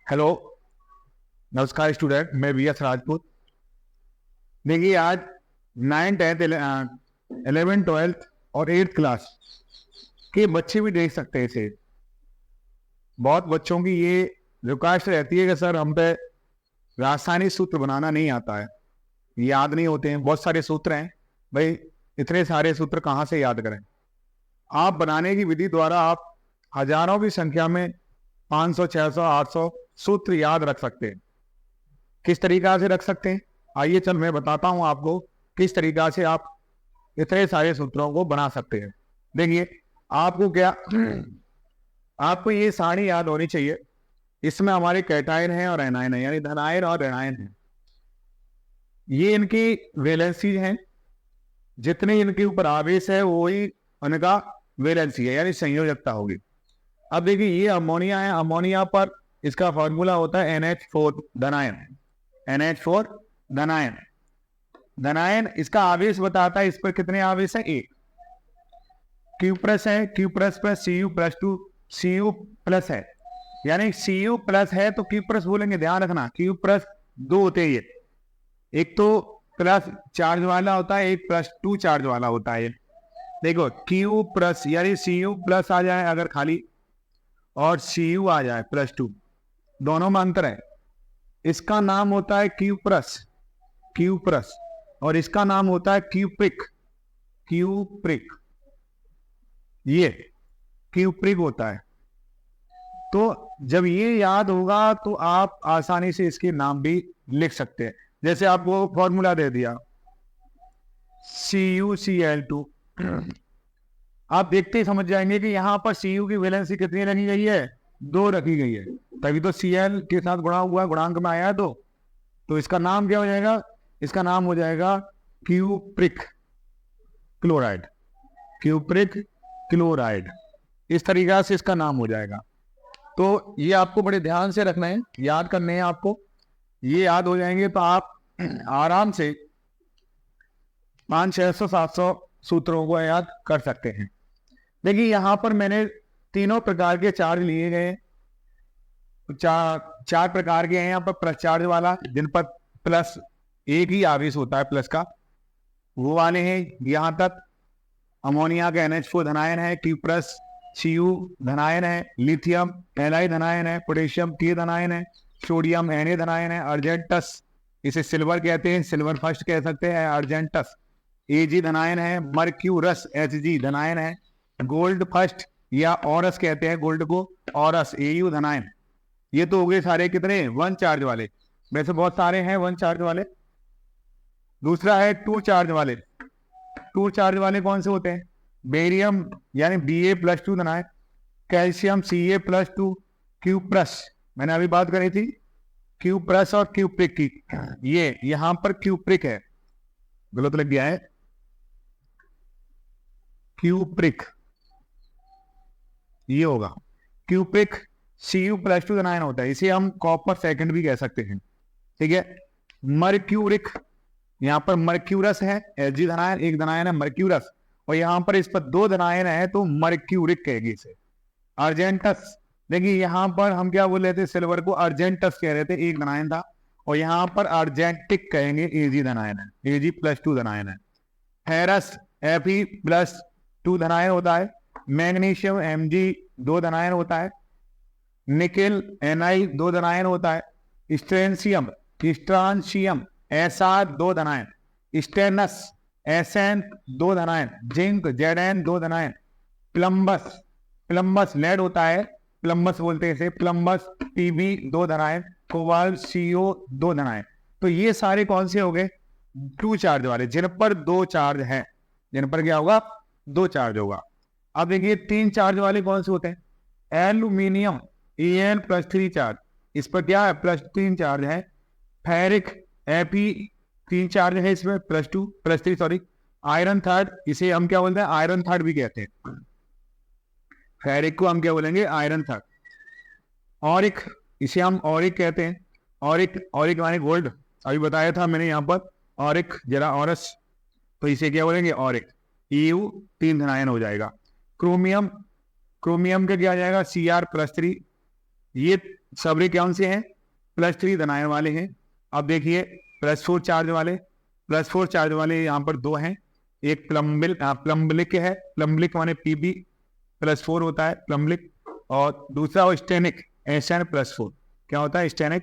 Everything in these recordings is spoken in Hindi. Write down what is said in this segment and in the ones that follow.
हेलो, नमस्कार स्टूडेंट। मैं वी.एस. राजपूत। देखिए, आज 9th 10th 11th 12th और 8th क्लास के बच्चे भी देख सकते हैं इसे। बहुत बच्चों की ये रिक्वेस्ट रहती है कि सर हम पे रासायनिक सूत्र बनाना नहीं आता है, याद नहीं होते हैं। बहुत सारे सूत्र हैं भाई, इतने सारे सूत्र कहाँ से याद करें। आप बनाने की विधि द्वारा आप हजारों की संख्या में 500 600 800 सूत्र याद रख सकते हैं। किस तरीका से रख सकते हैं, आइए चल मैं बताता हूं आपको किस तरीका से आप इतने सारे सूत्रों को बना सकते हैं। देखिए, आपको क्या आपको ये सारी याद होनी चाहिए। इसमें हमारे कैटायन है और एनायन है, यानी धनायन और ऋणायन है। ये इनकी वैलेंसी हैं, जितने इनके ऊपर आवेश है वही उनका वैलेंसी है, यानी संयोजकता होगी। अब देखिए, ये अमोनिया है। अमोनिया पर इसका फॉर्मूला होता है NH4 धनायन। NH4 धनायन। धनायन इसका आवेश बताता है, इस पर कितने आवेश है, एक। क्यू प्लस है, क्यू प्लस पर Cu+2 Cu प्लस है, यानी Cu प्लस है तो क्यू प्लस बोलेंगे। ध्यान रखना, क्यू प्लस दो होते हैं ये, एक तो प्लस चार्ज वाला होता है, एक +2 चार्ज वाला होता है। देखो, क्यू प्लस यानी Cu प्लस आ जाए अगर खाली, और Cu आ जाए +2, दोनों में अंतर है। इसका नाम होता है क्यू प्लस, क्यू प्लस, और इसका नाम होता है क्यूप्रिक, क्यूप्रिक। ये क्यूप्रिक होता है। तो जब ये याद होगा तो आप आसानी से इसके नाम भी लिख सकते हैं। जैसे आपको फॉर्मूला दे दिया CuCl2, आप देखते ही समझ जाएंगे कि यहां पर Cu की वैलेंसी कितनी रखी गई है, 2 रखी गई है, तभी तो Cl के साथ गुणा हुआ, गुणांक में आया है। तो इसका नाम क्या हो जाएगा, इसका नाम हो जाएगा क्यूप्रिक क्लोराइड, क्यूप्रिक क्लोराइड। इस तरीका से इसका नाम हो जाएगा। तो ये आपको बड़े ध्यान से रखना है, याद करने हैं आपको। ये याद हो जाएंगे तो आप आराम से 500 600 700 सूत्रों को याद कर सकते हैं। देखिए, यहां पर मैंने तीनों प्रकार के चार्ज लिए गए। चार प्रकार के हैं यहाँ पर। प्लस चार्ज वाला, जिन पर प्लस एक ही आवेश होता है प्लस का, वो वाले हैं यहां तक। अमोनिया का NH4 धनायन है, Q प्लस Cu धनायन है, लिथियम Li धनायन है, पोटेशियम K धनायन है, सोडियम Na धनायन है, अर्जेंटस इसे सिल्वर कहते हैं, सिल्वर फर्स्ट कह सकते हैं, अर्जेंटस Ag धनायन है, मर्क्यूरस Hg धनायन है, गोल्ड फर्स्ट या ऑरस कहते हैं गोल्ड को, ऑरस Au धनायन। ये तो हो गए सारे कितने, 1 चार्ज वाले। वैसे बहुत सारे हैं 1 चार्ज वाले। दूसरा है 2 चार्ज वाले। 2 चार्ज वाले कौन से होते हैं, बेरियम यानी Ba+2 धनायन, calcium Ca+2, Q plus, मैंने अभी बात करी थी क्यू प्लस और क्यूप्रिक की। ये यहां पर क्यूप्रिक है, गलत लग गया है, क्यूप्रिक ये होगा। क्यूप्रिक Cu+2 धनायन होता है, इसे हम कॉपर सेकंड भी कह सकते हैं। ठीक है। मर्क्यूरिक, यहाँ पर मर्क्यूरस है, Hg धनायन, एक धनायन है मर्क्यूरस, और यहाँ पर इस पर 2 धनायन है तो मर्क्यूरिक कहेगी इसे। अर्जेंटस, देखिए यहाँ पर हम क्या बोल रहे थे, सिल्वर को अर्जेंटस कह रहे थे, एक धनायन था, और यहाँ पर अर्जेंटिक कहेंगे, Ag धनायन है, Ag+2 धनायन है। फेरस Fe+2 धनायन होता है, मैग्नीशियम Mg 2 धनायन होता है, निकेल Ni 2 धनायन होता है, स्ट्रेंशियम स्ट्रांशियम Sr 2 धनायन, स्टेनस Sn 2 धनायन, जिंक Zn 2 धनायन, प्लम्बस प्लम्बस लेड होता है, प्लम्बस बोलते हैं इसे, प्लम्बस Pb 2 धनायन, कोबाल्ट Co 2 धनायन। तो ये सारे कौन से हो गए, 2 चार्ज वाले, जिन पर 2 चार्ज है, जिन पर क्या होगा, 2 चार्ज होगा। अब देखिए 3 चार्ज वाले कौन से होते हैं, एल्यूमिनियम Al+3 चार्ज, इस पर क्या है, +3 चार्ज है। फेरिक Fe 3 चार्ज है, इसमें +3 सॉरी। आयरन थर्ड, इसे हम क्या बोलते हैं, आयरन थर्ड भी कहते हैं, फेरिक को हम क्या बोलेंगे, आयरन थर्ड। ऑरिक, इसे हम ऑरिक कहते हैं, ऑरिक, ऑरिक माने गोल्ड, अभी बताया था मैंने यहाँ पर, ऑरिक जरा ऑरस, तो इसे क्या बोलेंगे, ऑरिक। Eu 3 धनायन हो जाएगा। क्रोमियम, क्रोमियम का क्या आ जाएगा, Cr+3, ये सबरे कौन से हैं? +3 धनायन वाले हैं। अब देखिए +4 चार्ज वाले यहाँ पर 2 हैं। एक प्लम्बलिक है, प्लम्बलिक माने Pb +4 होता है प्लम्बलिक, और दूसरा स्टेनिक Sn+4। क्या होता है? स्टेनिक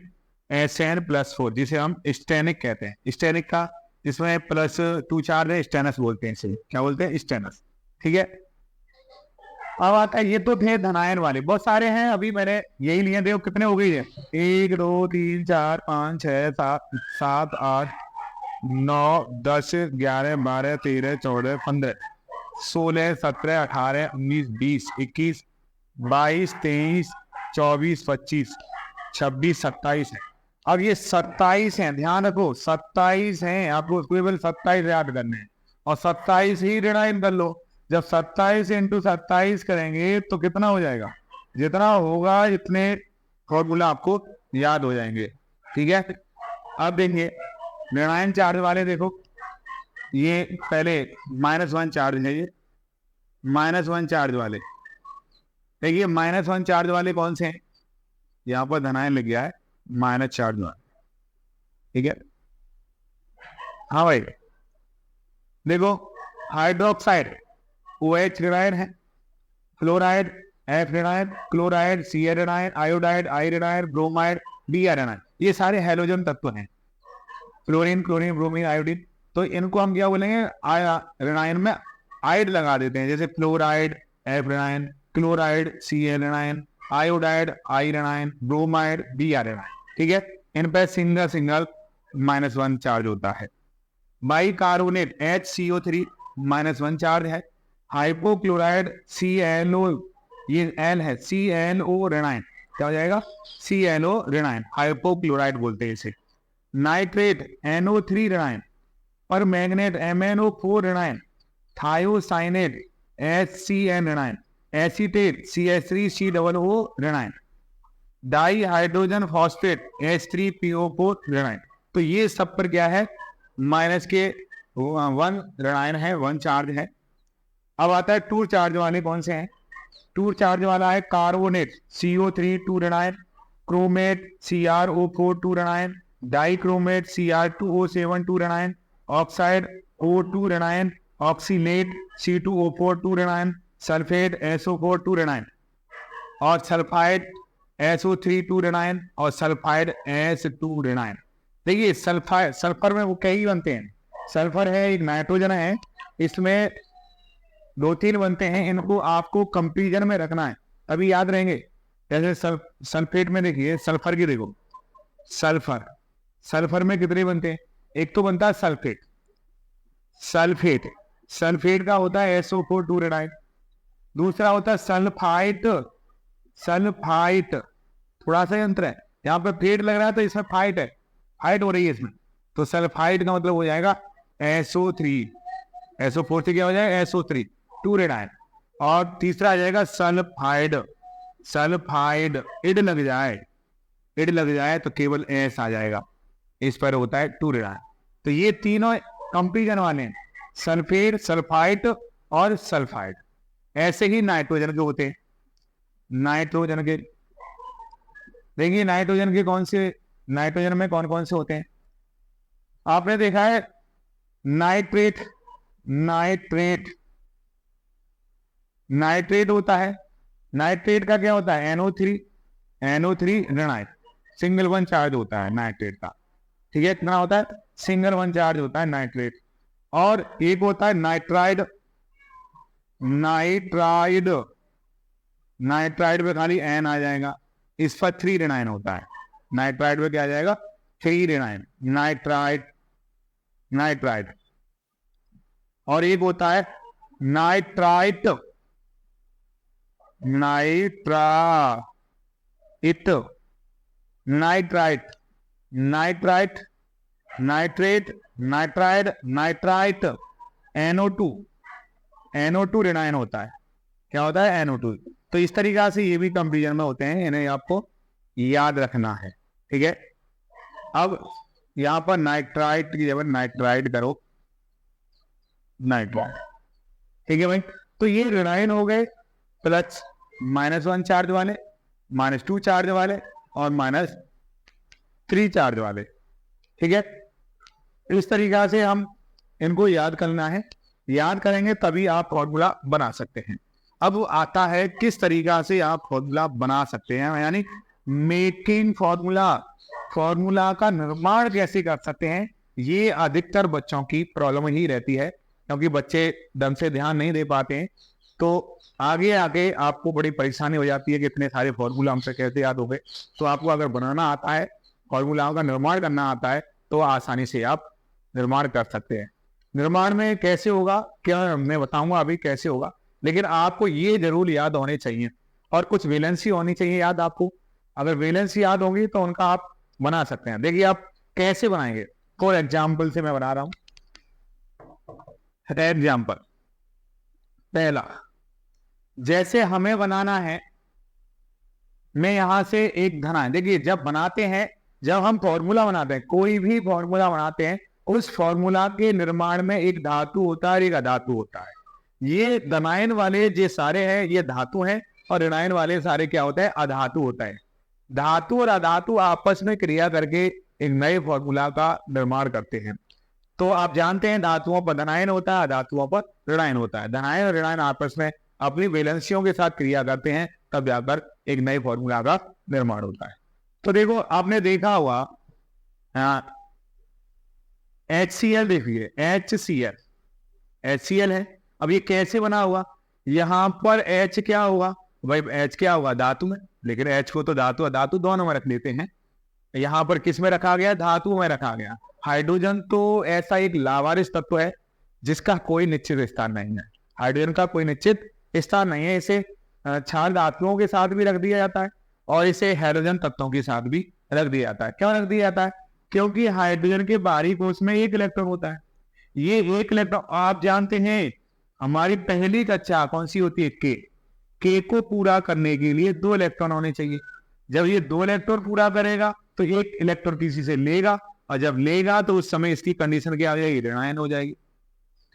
Sn+4, जिसे हम स्टेनिक कहते हैं। स्टेनिक का इसमें +2 चार्ज है, स्टेनस बोलते हैं इसे। क्या बोलते हैं? स्टेनस। ठीक है। अब आता है, ये तो थे धनायन वाले, बहुत सारे हैं, अभी मैंने यही लिए। देखो कितने हो गई है, 1 2 3 4 5 6 7 8 9 10 11 12 13 14 15 16 17 18 19 20 21 22 23 24 25 26 27 है। अब ये 27 हैं, ध्यान रखो 27 हैं, आपको केवल 27 याद करने हैं और 27 ही ऋणायन कर लो। जब 27 × 27 करेंगे तो कितना हो जाएगा? जितना होगा इतने फॉर्मूला आपको याद हो जाएंगे। ठीक है। अब देखिए ऋणायन चार्ज वाले, देखो ये पहले -1 चार्ज है, ये -1 चार्ज वाले। देखिए -1 चार्ज वाले कौन से हैं? यहाँ पर धनायन लग गया है, माइनस चार्ज वाले। ठीक है। हाँ भाई, देखो हाइड्रोक्साइड OH ऋणायन है, फ्लोराइड F ऋणायन, क्लोराइड Cl ऋणायन, आयोडाइड I ऋणायन, ब्रोमाइड Br ऋणायन, ये सारे हैलोजन तत्व हैं। फ्लोरीन, क्लोरीन, ब्रोमीन, आयोडीन, तो इनको हम क्या बोलेंगे? ऋणायन में आइड लगा देते हैं, जैसे फ्लोराइड F ऋणायन, क्लोराइड Cl ऋणायन, आयोडाइड I ऋणायन, ब्रोमाइड Br ऋणायन। ठीक है। इन पर सिंगल -1 चार्ज होता है। बाइकार्बोनेट HCO3 -1 चार्ज है। हाइपोक्लोराइड ClO, ये L है, ClO ऋणायन, क्या हो जाएगा? ClO ऋणायन, हाइपोक्लोराइड बोलते हैं इसे। नाइट्रेट NO3 ऋणायन, पर मैग्नेट MnO4 ऋणायन, थायोसाइनेट HCN ऋणायन, एसीटेट CH3COO ऋणायन, डाई हाइड्रोजन फॉस्फेट H3PO4 ऋणायन। तो ये सब पर क्या है? -1 ऋणायन है, 1 चार्ज है। अब आता है 2 चार्ज वाले, कौन से हैं? 2 चार्ज वाला है कार्बोनेट CO3 2 ऋणायन, क्रोमेट CrO4 2 ऋणायन, डाइक्रोमेट Cr2O7 2 ऋणायन, ऑक्साइड O2 ऋणायन, ऑक्सीनेट C2O4 2 ऋणायन, सल्फेट SO4 2 ऋणायन, और सल्फाइड SO3 2 ऋणायन, और सल्फाइड S2 ऋणायन। देखिए सल्फर में वो कई बनते हैं। सल्फर है, एक नाइट्रोजन है, इसमें 2-3 बनते हैं। इनको आपको कंपेरिजन में रखना है, तभी याद रहेंगे। जैसे सल्फेट में देखिए, सल्फर की देखो, सल्फर में कितने बनते हैं? एक तो बनता है सल्फेट का होता है SO4 2 ऋणायन। दूसरा होता है सल्फाइट, थोड़ा सा अंतर है, यहाँ पे फेट लग रहा है तो इसमें फाइट हो रही है इसमें, तो सल्फाइट का मतलब हो जाएगा SO3, SO4 से क्या हो जाएगा? SO3 2 ऋणायन। और तीसरा आ जाएगा सल्फाइड, इड लग जाए तो केवल S आ जाएगा, इस पर होता है 2 ऋणायन। तो ये तीनों कंपेरिजन वाले हैं, सल्फेट, सल्फाइट और सल्फाइड। ऐसे ही नाइट्रोजन के होते हैं। नाइट्रोजन के देखिए, नाइट्रोजन में कौन कौन से होते हैं? आपने देखा है नाइट्रेट होता है। नाइट्रेट का क्या होता है? NO3 ऋणायन, सिंगल 1 चार्ज होता है नाइट्रेट का। ठीक है, कितना होता है? सिंगल 1 चार्ज होता है नाइट्रेट। और एक होता है नाइट्राइड पे खाली N आ जाएगा, इस पर 3 ऋणायन होता है। नाइट्राइड पे क्या आ जाएगा? 3 ऋणायन, नाइट्राइड। और एक होता है नाइट्राइट NO2 ऋणायन होता है। क्या होता है? NO2। तो इस तरीका से ये भी कंपेरिजन में होते हैं, इन्हें आपको याद रखना है। ठीक है। अब यहाँ पर नाइट्राइट की जगह नाइट्राइड करो, नाइट्राइड। ठीक है भाई, तो ये ऋणायन हो गए, प्लस -1 चार्ज वाले, -2 चार्ज वाले, और -3 चार्ज वाले। ठीक है, इस तरीका से हम इनको याद करना है, याद करेंगे तभी आप फॉर्मूला बना सकते हैं। अब आता है किस तरीका से आप फॉर्मूला बना सकते हैं, यानी मेकिंग फॉर्मूला, फॉर्मूला का निर्माण कैसे कर सकते हैं। ये अधिकतर बच्चों की प्रॉब्लम ही रहती है, क्योंकि बच्चे ढंग से ध्यान नहीं दे पाते हैं, तो आगे आगे आपको बड़ी परेशानी हो जाती है कि इतने सारे फॉर्मूला हमसे कैसे याद हो गए। तो आपको अगर बनाना आता है, फॉर्मूलाओं का निर्माण करना आता है, तो आसानी से आप निर्माण कर सकते हैं। निर्माण में कैसे होगा, क्या मैं बताऊंगा अभी कैसे होगा, लेकिन आपको ये जरूर याद होने चाहिए, और कुछ वैलेंसी होनी चाहिए याद आपको। अगर वैलेंसी याद होगी तो उनका आप बना सकते हैं। देखिए आप कैसे बनाएंगे, फॉर एग्जाम्पल से मैं बना रहा हूं। एग्जाम्पल पहला, जैसे हमें बनाना है, मैं यहां से एक धना, देखिए जब बनाते हैं, जब हम फॉर्मूला बनाते हैं, कोई भी फॉर्मूला बनाते हैं, उस फॉर्मूला के निर्माण में एक धातु होता है और एक अधातु होता है। ये धनायन वाले जो सारे हैं ये धातु हैं, और ऋणायन वाले सारे क्या होता है, अधातु होता है। धातु और अधातु आपस में क्रिया करके एक नए फॉर्मूला का निर्माण करते हैं। तो आप जानते हैं धातुओं पर धनायन होता है, अधातुओं पर ऋणायन होता है। धनायन और ऋणायन आपस में अपनी वैलेंसियों के साथ क्रिया करते हैं, तब जाकर एक नए फॉर्मूला का निर्माण होता है। तो देखो आपने देखा हुआ HCl, देखिए HCl है। अब ये कैसे बना हुआ, यहां पर H क्या हुआ भाई, H क्या हुआ धातु में, लेकिन H को तो धातु अधातु दोनों में रख लेते हैं। यहां पर किस में रखा गया, धातु में रखा गया। हाइड्रोजन तो ऐसा एक लावारिस तत्व है जिसका कोई निश्चित स्थान नहीं है। हाइड्रोजन का कोई निश्चित स्थान नहीं है, इसे क्षार धातुओं के साथ भी रख दिया जाता है, और इसे हाइड्रोजन तत्वों के साथ भी रख दिया जाता है। क्यों रख दिया जाता है, क्योंकि हाइड्रोजन के बाहरी कोश में एक इलेक्ट्रॉन होता है। ये एक इलेक्ट्रॉन, आप जानते हैं हमारी पहली कक्षा कौन सी होती है, के को पूरा करने के लिए 2 इलेक्ट्रॉन होने चाहिए। जब ये 2 इलेक्ट्रॉन पूरा करेगा तो एक इलेक्ट्रॉन किसी से लेगा, और जब लेगा तो उस समय इसकी कंडीशन क्या हो जाएगी, ऋणायन हो जाएगी।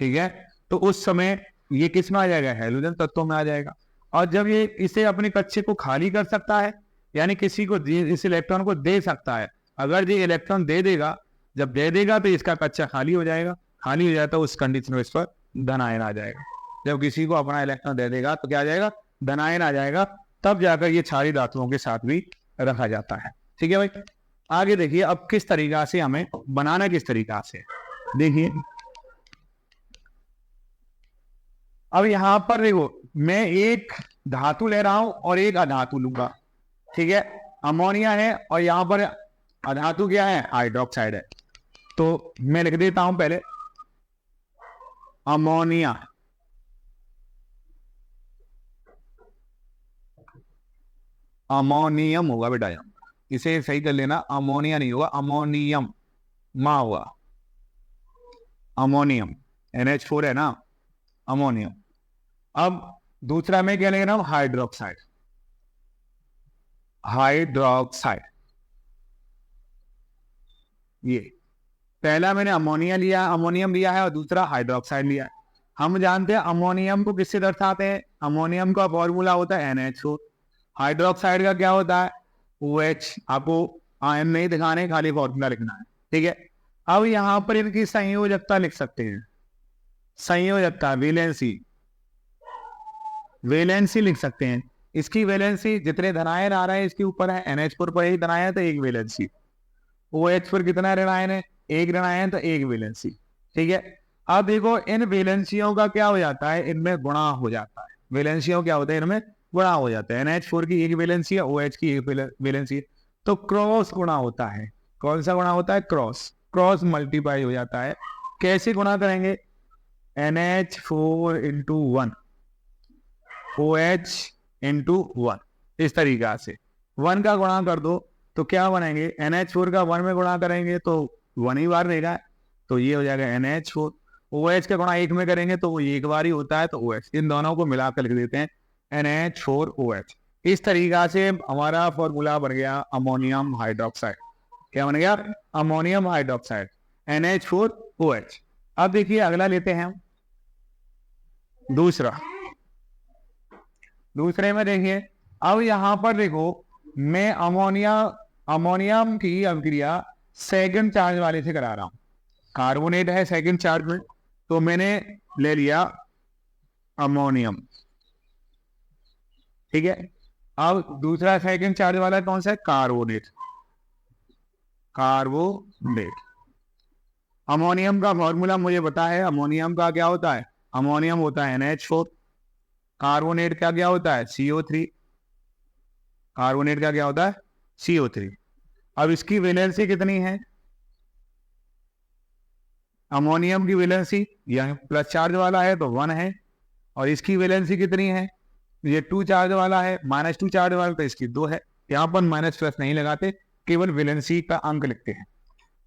ठीक है, तो उस समय ये किस में आ जाएगा, हाइड्रोजन तत्वों में आ जाएगा। और जब ये इसे अपने कक्षे को खाली कर सकता है, यानी किसी को इस इलेक्ट्रॉन को दे सकता है, अगर ये इलेक्ट्रॉन दे देगा, जब दे देगा तो इसका कक्षा खाली हो जाएगा। खाली हो जाता है उस कंडीशन में इस पर धनायन आ जाएगा। जब किसी को अपना इलेक्ट्रॉन दे देगा तो क्या आ जाएगा, धनायन आ जाएगा। तब जाकर ये क्षारीय धातुओं के साथ भी रखा जाता है। ठीक है भाई, आगे देखिए अब किस तरीका से हमें बनाना, किस तरीका से देखिए। अब यहां पर देखो मैं एक धातु ले रहा हूं और एक अधातु लूंगा। ठीक है, अमोनिया है और यहां पर अधातु क्या है, हाइड्रोक्साइड है। तो मैं लिख देता हूं पहले अमोनिया, अमोनियम होगा बेटा, इसे सही कर लेना, अमोनिया नहीं होगा, अमोनियम मां होगा, अमोनियम NH4 है ना, अमोनियम। अब दूसरा मैं क्या ले रहा हूं, हाइड्रोक्साइड, हाइड्रोक्साइड। ये पहला मैंने अमोनिया लिया, अमोनियम लिया है, और दूसरा हाइड्रोक्साइड लिया है। हम जानते हैं अमोनियम को किससे दर्शाते हैं, अमोनियम का फॉर्मूला होता है NH4। हाइड्रोक्साइड का क्या होता है, OH। आपको आयन नहीं दिखाने, खाली फॉर्मूला लिखना है। ठीक है, अब यहां पर इनकी संयोजकता लिख सकते हैं, संयोजकता, वैलेंसी, वैलेंसी लिख सकते हैं। इसकी वैलेंसी जितने धनायन आ रहे हैं इसके ऊपर है, NH4 पर एक धनायन तो एक वैलेंसी, OH पर कितना ऋणायन है, एक ऋणायन तो एक वैलेंसी। ठीक है, अब देखो इन वैलेंसियों का क्या हो जाता है, इनमें गुणा हो जाता है। वैलेंसियों क्या होता है, इनमें गुणा हो जाता है। NH4 की एक वैलेंसी है, OH की एक वैलेंसी है, तो क्रॉस गुणा होता है। कौन सा गुणा होता है, क्रॉस, क्रॉस मल्टीप्लाई हो जाता है। कैसे गुणा करेंगे, NH4 इंटू 1, OH इंटू 1, इस तरीका से 1 का गुणा कर दो तो क्या बनेंगे, NH4 का 1 में गुणा करेंगे तो 1 ही बार रहेगा, तो ये हो जाएगा NH4। OH का गुणा 1 में करेंगे तो वो एक बार ही होता है, तो OH। इन दोनों को मिलाकर लिख देते हैं NH4OH। इस तरीका से हमारा फॉर्मूला बन गया अमोनियम हाइड्रोक्साइड। क्या बन गया, अमोनियम हाइड्रोक्साइड, NH4OH। अब देखिए अगला लेते हैं हम दूसरा। दूसरे में देखिए अब यहां पर देखो मैं अमोनियम की अभिक्रिया सेकंड चार्ज वाले से करा रहा हूं। कार्बोनेट है सेकंड चार्ज में, तो मैंने ले लिया अमोनियम, ठीक है। अब दूसरा सेकंड चार्ज वाला कौन सा है? कार्बोनेट। कार्बोनेट। अमोनियम का फॉर्मूला मुझे पता है, अमोनियम का क्या होता है? अमोनियम होता है NH4। कार्बोनेट का क्या होता है? CO3। कार्बोनेट का क्या होता है? CO3। अब इसकी वैलेंसी कितनी है? अमोनियम की वैलेंसी, यह प्लस चार्ज वाला है तो 1 है, और इसकी वैलेंसी कितनी है? ये 2 चार्ज वाला है, -2 चार्ज वाला तो इसकी 2 है। यहाँ पर माइनस प्लस नहीं लगाते, केवल वैलेंसी का अंक लिखते हैं।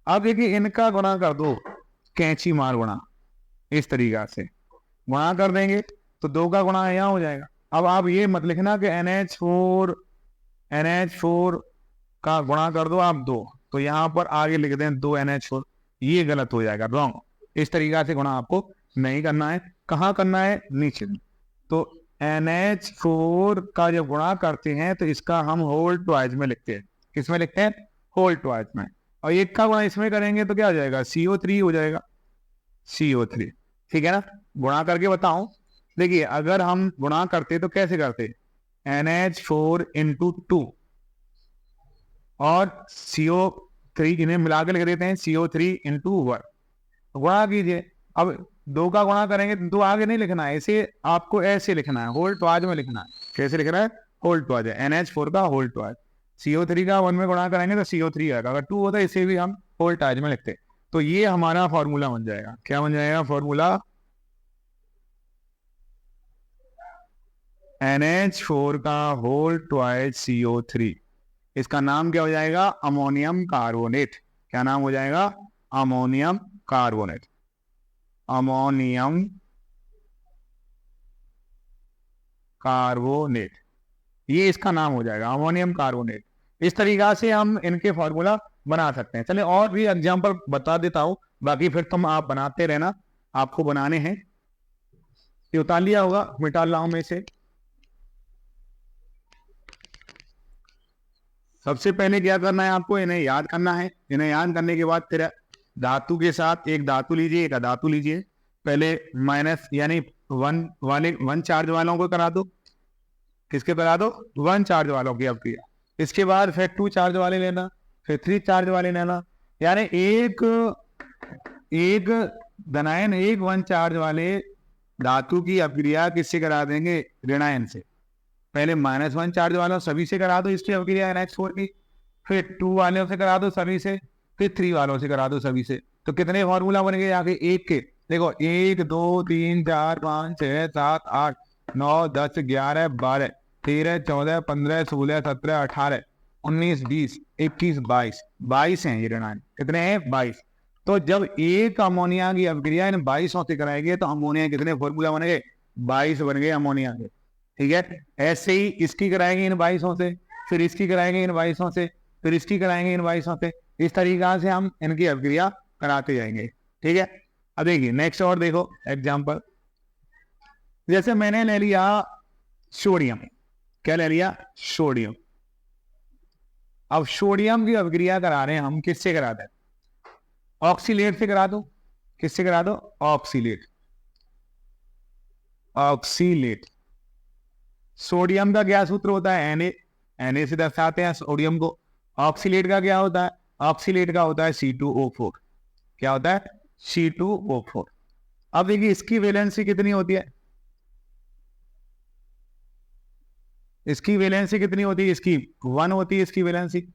अब देखिए इनका गुणा कर दो, कैंची मार गुणा, इस तरीका से गुणा कर देंगे तो 2 का गुणा यहाँ हो जाएगा। अब आप ये मत लिखना कि NH4 का गुणा कर दो आप 2, तो यहाँ पर आगे लिख दें 2 NH4, ये गलत हो जाएगा, रॉन्ग। इस तरीका से गुणा आपको नहीं करना है। कहाँ करना है? नीचे। तो NH4 का जब गुणा करते हैं तो इसका हम होल ट्वाइस में लिखते हैं। किसमें लिखते हैं? होल ट्वाइस में। और एक का गुणा इसमें करेंगे तो क्या हो जाएगा? CO3 हो जाएगा, CO3, ठीक है ना। गुणा करके बताऊं, देखिए अगर हम गुणा करते तो कैसे करते? NH4 इंटू 2 और CO3, इन्हें मिला के लिख देते हैं CO3 इंटू 1, गुणा कीजिए। अब 2 का गुणा करेंगे तो आगे नहीं लिखना है, इसे आपको ऐसे लिखना है, होल ट्वाइस में लिखना है। कैसे लिखना है? होल ट्वाइस है, NH4 का होल ट्वाइस। CO3 का 1 में गुणा करेंगे तो CO3 आएगा, अगर 2 होता है इसे भी हम होल ट्वाइस में लिखते। तो ये हमारा फॉर्मूला बन जाएगा। क्या बन जाएगा फॉर्मूला? NH4 का होल ट्वाइस CO3, इसका नाम क्या हो जाएगा? Ammonium carbonate. क्या नाम हो जाएगा? Ammonium carbonate. अमोनियम कार्बोनेट, ये इसका नाम हो जाएगा, अमोनियम कार्बोनेट। इस तरीका से हम इनके फॉर्मूला बना सकते हैं। चलिए और भी एग्जांपल बता देता हूं, बाकी फिर तुम आप बनाते रहना, आपको बनाने हैं। ये उतार लिया होगा, मिटा रहा हूं मैं इसे। सबसे पहले क्या करना है आपको? इन्हें याद करना है। इन्हें याद करने के बाद फिर धातु के साथ एक धातु लीजिए, एक अधातु लीजिए। पहले माइनस यानी 1 चार्ज वालों को करा दो। किसके करा दो? 1 चार्ज वालों की अभिक्रिया। इसके बाद फिर 2 चार्ज वाले लेना, फिर 3 चार्ज वाले लेना, यानी एक धनायन, एक 1 चार्ज वाले धातु की अभिक्रिया किससे करा देंगे? ऋणायन से। पहले -1 चार्ज वालों सभी से करा दो इसकी अभिक्रिया NH4 की, फिर 2 वालों से करा दो सभी से, फिर 3 वालों से करा दो सभी से। तो कितने फॉर्मूला बन गए आगे? एक के, देखो 1 2 3 4 5 6 7 8 9 10 11 12 13 14 15 16 17 18 19 20 21 22 22 हैं ये ऋणायन। कितने हैं? 22। तो जब एक अमोनिया की अभिक्रिया इन 22 से कराएंगे तो अमोनिया कितने फॉर्मूला बन गए? 22 बन गए अमोनिया के, ठीक है। ऐसे ही इसकी कराएंगे इन 22 से, फिर इसकी कराएंगे इन 22 से, फिर इसकी कराएंगे इन 22 से। इस तरीका से हम इनकी अभिक्रिया कराते जाएंगे, ठीक है। अब देखिए नेक्स्ट और देखो एग्जांपल। जैसे मैंने ले लिया सोडियम। क्या ले लिया? सोडियम। अब सोडियम की अभिक्रिया करा रहे हैं हम, किससे करा दें? ऑक्सीलेट से करा दो। किससे करा दो? ऑक्सीलेट। ऑक्सीलेट। सोडियम का क्या सूत्र होता है? Na से दर्शाते हैं सोडियम को। ऑक्सीलेट का क्या होता है? ऑक्सीलेट का होता है C2O4। क्या होता है? C2O4। अब देखिए इसकी वैलेंसी कितनी होती है? इसकी वैलेंसी कितनी होती है? इसकी 1 होती है इसकी वैलेंसी।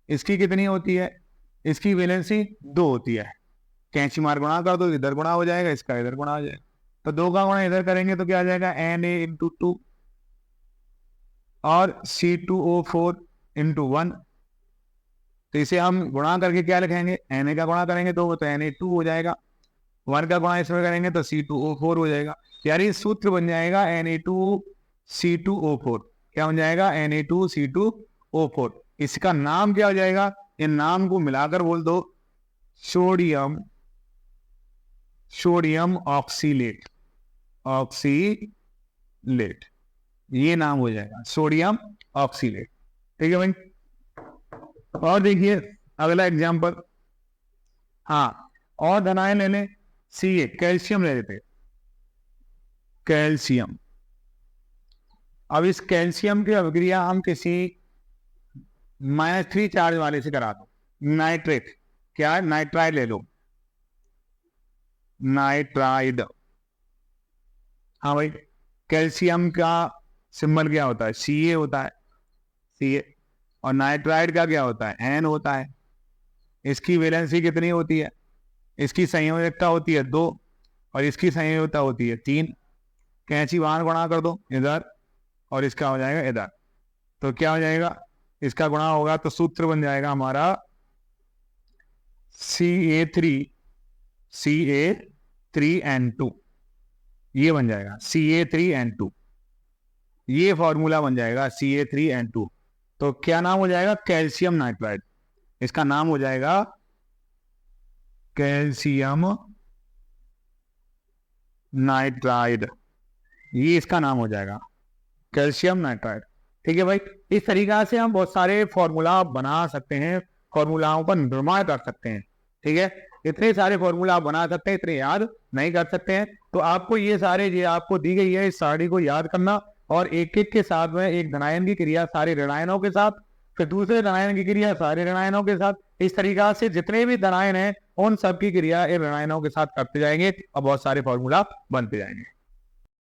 इसकी कितनी होती है? इसकी वैलेंसी 2 होती है। कैंची मार गुणा कर दो, इधर गुणा हो जाएगा, इसका इधर गुणा हो जाएगा। तो 2 का गुणा इधर करेंगे तो क्या आ जाएगा? Na/2 और C2O4 × 1। तो इसे हम गुणा करके क्या लिखेंगे? Na का गुणा करेंगे तो Na2 हो जाएगा, 1 का गुणा इसमें करेंगे तो C2O4 हो जाएगा। यानी सूत्र बन जाएगा Na2C2O4। क्या बन जाएगा? Na2C2O4। इसका नाम क्या हो जाएगा? इन नाम को मिलाकर बोल दो सोडियम ऑक्सीलेट। ऑक्सीलेट ये नाम हो जाएगा, सोडियम ऑक्सीलेट। ठीक है भाई। और देखिए अगला एग्जाम्पल, हाँ और धनायन ले लें, Ca कैल्शियम ले लेते, कैल्शियम। अब इस कैल्शियम की अभिक्रिया हम किसी -3 चार्ज वाले से करा दो, नाइट्रेट, क्या नाइट्राइड ले लो, नाइट्राइड। हाँ भाई, कैल्शियम का सिंबल क्या होता है, Ca होता है, Ca। और नाइट्राइड का क्या होता है, N होता है। इसकी वैलेंसी कितनी होती है, इसकी संयोजकता होती है 2 और इसकी संयोजकता होती है 3। कैंची वहां गुणा कर दो इधर और इसका हो जाएगा इधर, तो क्या हो जाएगा, इसका गुणा होगा तो सूत्र बन जाएगा हमारा Ca3N2, ये बन जाएगा Ca3N2, ये फॉर्मूला बन जाएगा Ca3N2। तो क्या नाम हो जाएगा, कैल्शियम नाइट्राइड। इसका नाम हो जाएगा कैल्शियम नाइट्राइड, ये इसका नाम हो जाएगा कैल्शियम नाइट्राइड। ठीक है भाई, इस तरीका से हम बहुत सारे फॉर्मूला बना सकते हैं, फॉर्मूलाओं का निर्माण कर सकते हैं। ठीक है, इतने सारे फॉर्मूला आप बना सकते हैं, इतने याद नहीं कर सकते हैं, तो आपको ये सारे जो आपको दी गई है इस सारणी को याद करना और एक एक के साथ में एक धनायन की क्रिया सारे ऋणायनों के साथ, फिर दूसरे धनायन की क्रिया सारे ऋणायनों के साथ, इस तरीका से जितने भी धनायन हैं उन सब की क्रिया इन ऋणायनों के साथ करते जाएंगे और बहुत सारे फॉर्मूला बनते जाएंगे।